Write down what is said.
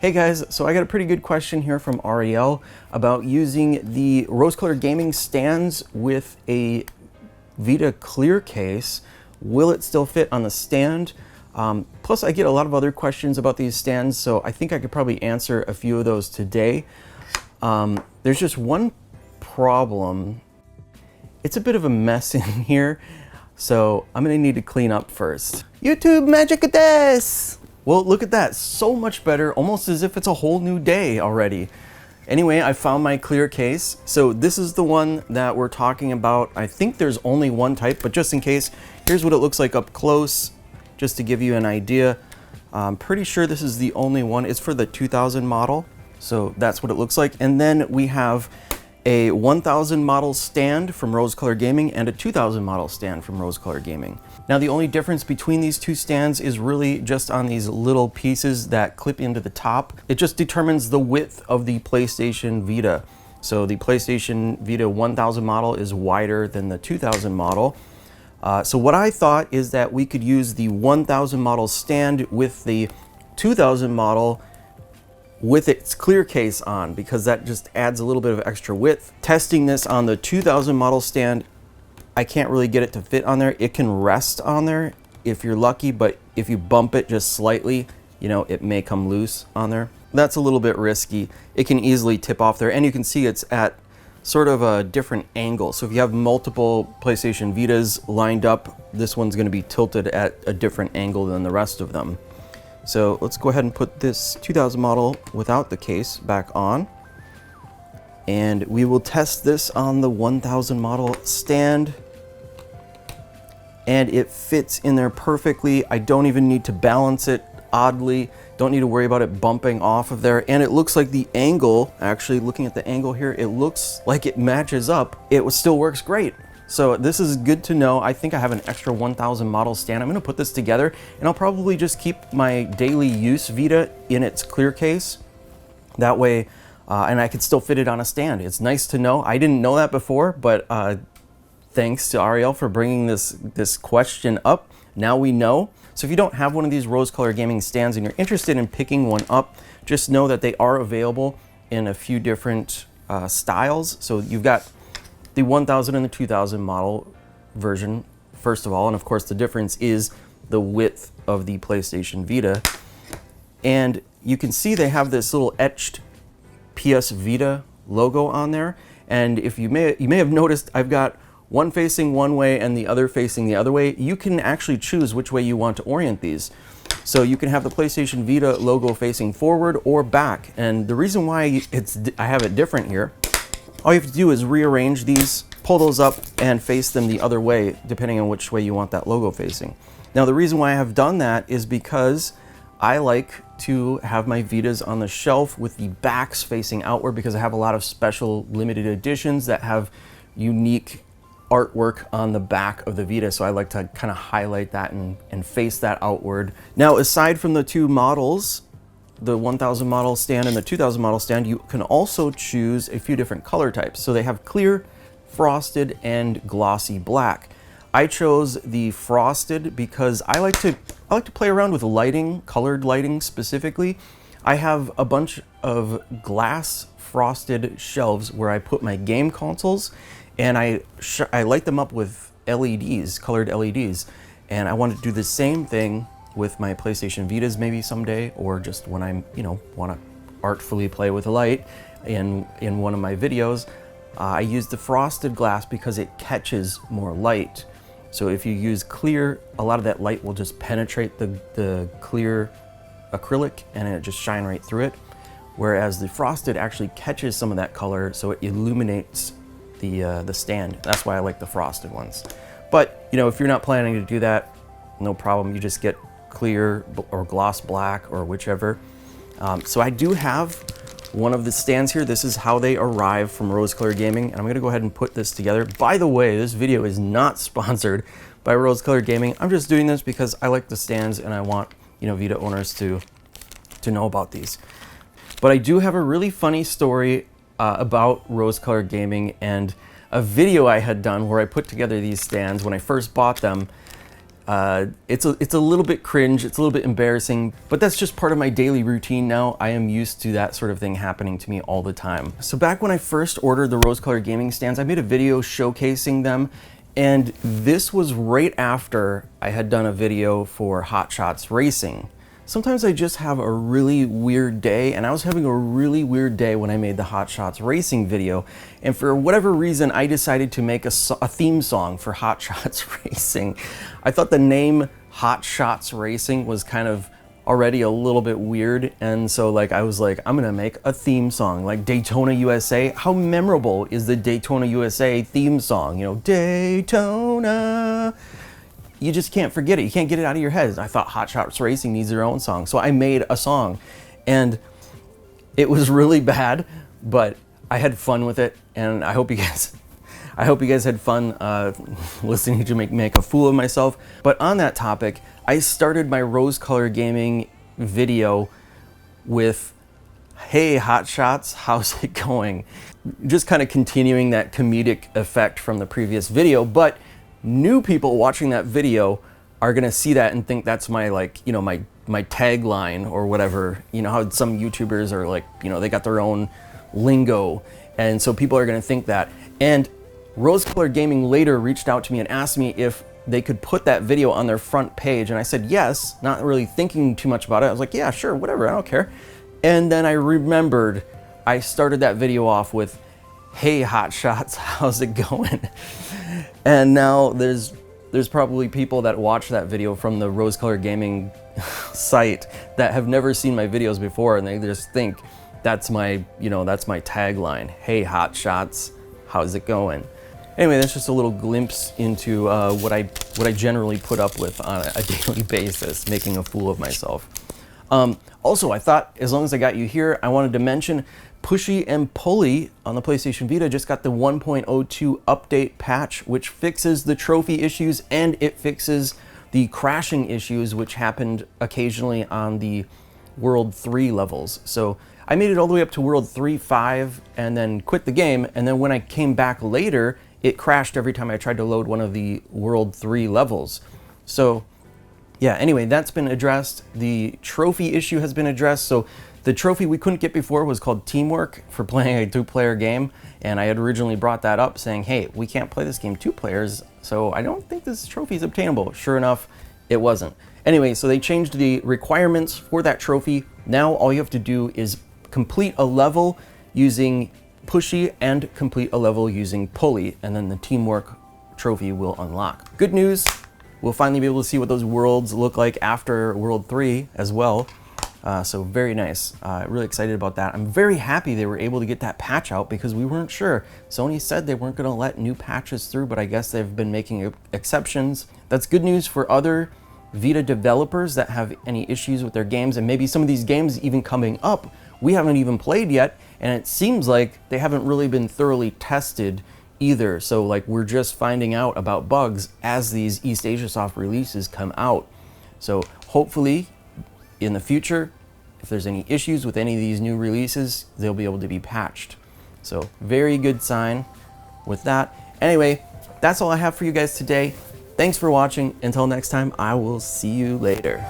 Hey guys, so I got a pretty good question here from Ariel about using the rose-colored gaming stands with a Vita clear case. Will it still fit on the stand? Plus I get a lot of other questions about these stands, so I think I could probably answer a few of those today. There's just one problem. It's a bit of a mess in here, so I'm gonna need to clean up first. YouTube magic des! Well, look at that, so much better, almost as if it's a whole new day already. Anyway, I found my clear case. So this is the one that we're talking about. I think there's only one type, but just in case, here's what it looks like up close, just to give you an idea. I'm pretty sure this is the only one. It's for the 2000 model, so that's what it looks like. And then we have a 1000 model stand from Rose Color Gaming and a 2000 model stand from Rose Color Gaming. Now the only difference between these two stands is really just on these little pieces that clip into the top. It just determines the width of the PlayStation Vita. So the PlayStation Vita 1000 model is wider than the 2000 model. So what I thought is that we could use the 1000 model stand with the 2000 model with its clear case on, because that just adds a little bit of extra width. Testing this on the 2000 model stand, I can't really get it to fit on there. It can rest on there if you're lucky, but if you bump it just slightly, you know, it may come loose on there. That's a little bit risky. It can easily tip off there, and you can see it's at sort of a different angle. So if you have multiple PlayStation Vitas lined up, this one's gonna be tilted at a different angle than the rest of them. So let's go ahead and put this 2000 model without the case back on. And we will test this on the 1000 model stand. And it fits in there perfectly. I don't even need to balance it oddly. Don't need to worry about it bumping off of there. And it looks like the angle, actually looking at the angle here, it looks like it matches up. It still works great. So this is good to know. I think I have an extra 1000 model stand. I'm gonna put this together and I'll probably just keep my daily use Vita in its clear case. That way, and I could still fit it on a stand. It's nice to know. I didn't know that before, but thanks to Ariel for bringing this question up. Now we know. So if you don't have one of these Rose Color Gaming stands and you're interested in picking one up, just know that they are available in a few different styles. So you've got the 1000 and the 2000 model version, first of all, and of course the difference is the width of the PlayStation Vita. And you can see they have this little etched PS Vita logo on there. And if you may have noticed, I've got one facing one way and the other facing the other way. You can actually choose which way you want to orient these. So you can have the PlayStation Vita logo facing forward or back. And the reason why I have it different here, all you have to do is rearrange these, pull those up, and face them the other way, depending on which way you want that logo facing. Now, the reason why I have done that is because I like to have my Vitas on the shelf with the backs facing outward, because I have a lot of special limited editions that have unique artwork on the back of the Vita, so I like to kind of highlight that and face that outward. Now, aside from the two models, the 1000 model stand and the 2000 model stand, you can also choose a few different color types. So they have clear, frosted, and glossy black. I chose the frosted because I like to play around with lighting, colored lighting specifically. I have a bunch of glass frosted shelves where I put my game consoles, and I light them up with LEDs, colored LEDs. And I want to do the same thing with my PlayStation Vitas maybe someday, or just when I'm, want to artfully play with a light in one of my videos. I use the frosted glass because it catches more light. So if you use clear, a lot of that light will just penetrate the clear acrylic and it just shine right through it. Whereas the frosted actually catches some of that color, so it illuminates the stand. That's why I like the frosted ones. But if you're not planning to do that, no problem. You just get clear or gloss black or whichever. So I do have one of the stands here. This is how they arrive from Rose Color Gaming, and I'm gonna go ahead and put this together. By the way, this video is not sponsored by Rose Color Gaming. I'm just doing this because I like the stands and I want Vita owners to know about these. But I do have a really funny story about Rose Color Gaming and a video I had done where I put together these stands when I first bought them. It's a little bit cringe, it's a little bit embarrassing, but that's just part of my daily routine now. I am used to that sort of thing happening to me all the time. So back when I first ordered the rose-colored gaming stands, I made a video showcasing them, and this was right after I had done a video for Hotshots Racing. Sometimes I just have a really weird day, and I was having a really weird day when I made the Hotshots Racing video, and for whatever reason I decided to make a theme song for Hotshots Racing. I thought the name Hotshots Racing was kind of already a little bit weird, and so I was like, I'm gonna make a theme song like Daytona USA. How memorable is the Daytona USA theme song? You know, Daytona. You just can't forget it. You can't get it out of your head. I thought Hotshots Racing needs their own song. So I made a song, and it was really bad, but I had fun with it, and I hope you guys had fun listening to make a fool of myself. But on that topic, I started my rose color gaming video with, "Hey Hotshots, how's it going?" Just kind of continuing that comedic effect from the previous video, but new people watching that video are gonna see that and think that's my my tagline or whatever. You know how some YouTubers are they got their own lingo, and so people are gonna think that. And Rose Colored Gaming later reached out to me and asked me if they could put that video on their front page, and I said yes, not really thinking too much about it. I was like, yeah, sure, whatever, I don't care. And then I remembered I started that video off with, "Hey Hotshots, how's it going?" And now there's probably people that watch that video from the Rose Colored Gaming site that have never seen my videos before, and they just think that's my tagline. "Hey Hotshots, how's it going?" Anyway, that's just a little glimpse into what I generally put up with on a daily basis, making a fool of myself. Also, I thought as long as I got you here, I wanted to mention Pushy and Pully on the PlayStation Vita just got the 1.02 update patch, which fixes the trophy issues, and it fixes the crashing issues which happened occasionally on the World 3 levels. So I made it all the way up to World 3, 5, and then quit the game, and then when I came back later, it crashed every time I tried to load one of the World 3 levels. So yeah, anyway, that's been addressed. The trophy issue has been addressed. So the trophy we couldn't get before was called Teamwork for playing a two-player game, and I had originally brought that up saying, hey, we can't play this game two players, so I don't think this trophy is obtainable. Sure enough, it wasn't. Anyway, so they changed the requirements for that trophy. Now all you have to do is complete a level using Pushy and complete a level using Pully, and then the Teamwork trophy will unlock. Good news, we'll finally be able to see what those worlds look like after World 3 as well. So very nice. Really excited about that. I'm very happy they were able to get that patch out because we weren't sure. Sony said they weren't going to let new patches through, but I guess they've been making exceptions. That's good news for other Vita developers that have any issues with their games, and maybe some of these games even coming up we haven't even played yet, and it seems like they haven't really been thoroughly tested either. So we're just finding out about bugs as these East Asia Soft releases come out. So hopefully in the future, if there's any issues with any of these new releases, they'll be able to be patched. So very good sign with that. Anyway, that's all I have for you guys today. Thanks for watching. Until next time, I will see you later.